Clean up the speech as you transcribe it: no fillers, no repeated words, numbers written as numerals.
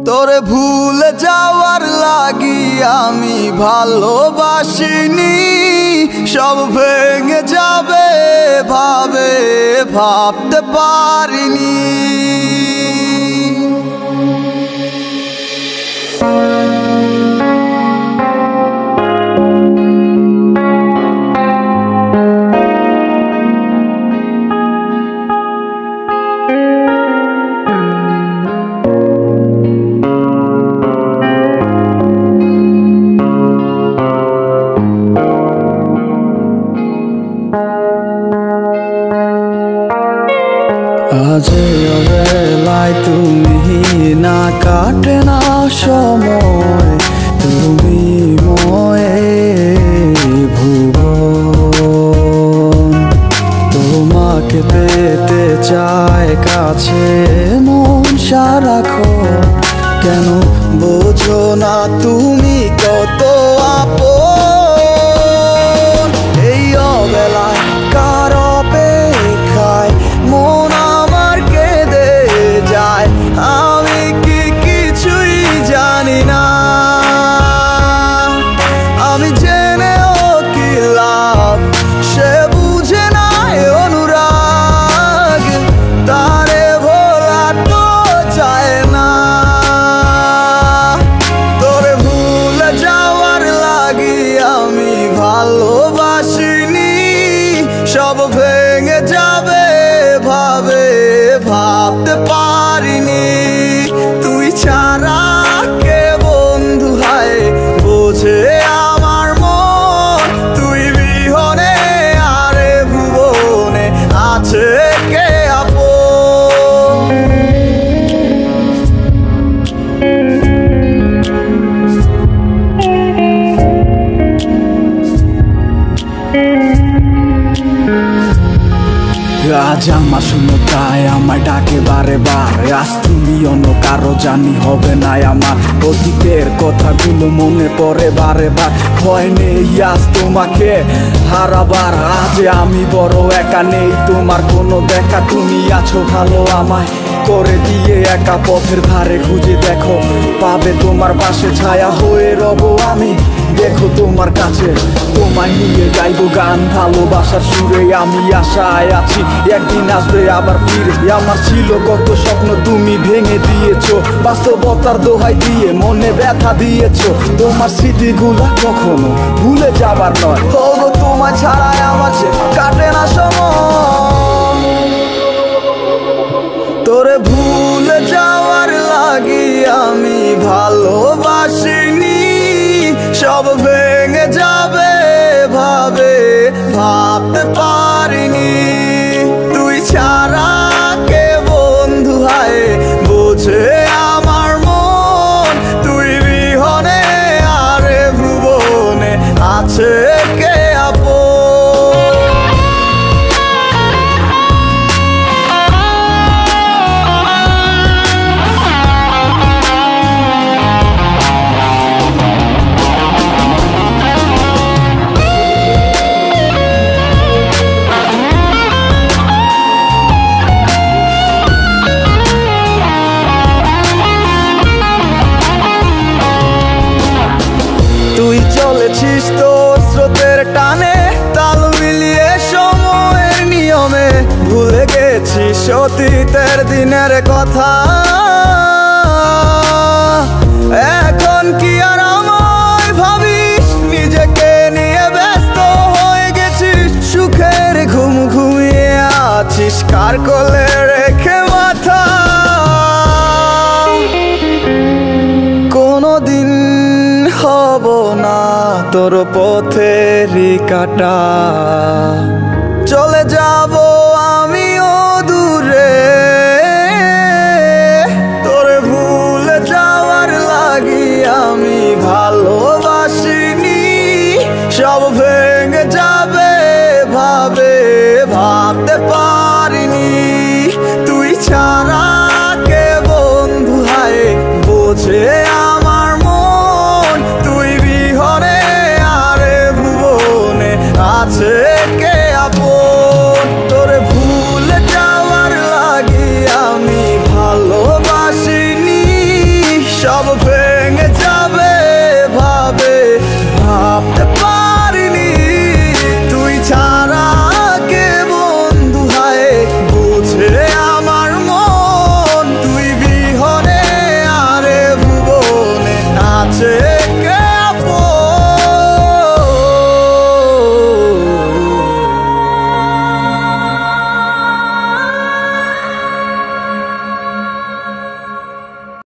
তোরে ভুলে যাওয়ার লাগি আমি ভালোবাসিনি, সব ভেঙে যাবে ভাবতে পারিনি। আজ অবেলায় তুমি না, কাটে না সময়, তুমি ময়ে ভুবন। তোমাকে পেতে চায় কাছে মন সারাক্ষণ, কেন বোঝো না তুমি কত আপন। এই অবেলায় কার অপেক্ষায় মন আমার কেঁদে যায়, আমি কি কিছুই জানি না। আমি জেনেও কি লাভ, সে বুঝে নাই অনুরাগ, তারে ভোলা তো যায় না। তোরে ভুলে যাওয়ার লাগি আমি ভালোবাসিনি, সব ভেঙে যাবে ভাবতে পারিনি। তুই ছাড়া কে বন্ধু হায় বোঝে আমার মন, তুই বিহনে আরে ভুবনে আছে কে আপন। আজ আমার শূন্যতায় আমায় ডাকে বারে বারে, আজ তুমি অন্য কারো জানি হবে না আমার। অতীতের কথাগুলো মনে পড়ে বারে বার, ভয় নেই আজ তোমাকে হারাবার। আজ আমি বড় একা, নেই তোমার কোনো দেখা, তুমি আছো ভালো আমায় করে দিয়ে একা। পথের ধারে খুঁজে দেখো, পাবে তোমার পাশে ছায়া হয়ে রব আমি। দেখো তোমার কাছে তোমায় নিয়ে গাইবো গান, ভালোবাসার সুরে আমি আশায় আছি একদিন আসবে আবার ফিরে। আমার ছিল কত স্বপ্ন তুমি ভেঙে দিয়েছো, বাস্তবতার দোহাই দিয়ে মনে ব্যথা দিয়েছো। তোমার স্মৃতিগুলা কখনো ভুলে যাবার নয়, তবু তোমায় ছাড়াই আমার যে কাটে না সময়। তোরে ভুলে যাওয়ার লাগি আমি ভালোবাসিনি, সব ভেঙে যাবে ভাবতে পারিনি। তুই ছাড়া কে বন্ধু হায় বোঝে আমার মন, তুই বিহনে আরে ভুবনে আছে কে আপন। তুই চলেছিস তোর স্রোতের টানে, তাল মিলিয়ে সময়ের নিয়মে, ভুলে গেছিস অতীতের দিনের কথা। এখন কি আর আমায় ভাবিস, নিজেকে নিয়ে ব্যস্ত হয়ে গেছিস, সুখের ঘুম ঘুমিয়ে আছিস কার কোলে রেখে মাথা। কোনদিন হব না তোর পথেরই কাটা, চলে যাব আমিও দূরে। তোরে ভুলে যাওয়ার লাগি আমি ভালোবাসিনি, সব ভেঙে যাবে ভাবতে পারিনি। তুই ছাড়া কে বন্ধু হায় বোঝে আমার মন, তুই বিহনে আরে ভুবনে আছে কে আপন। তোরে সব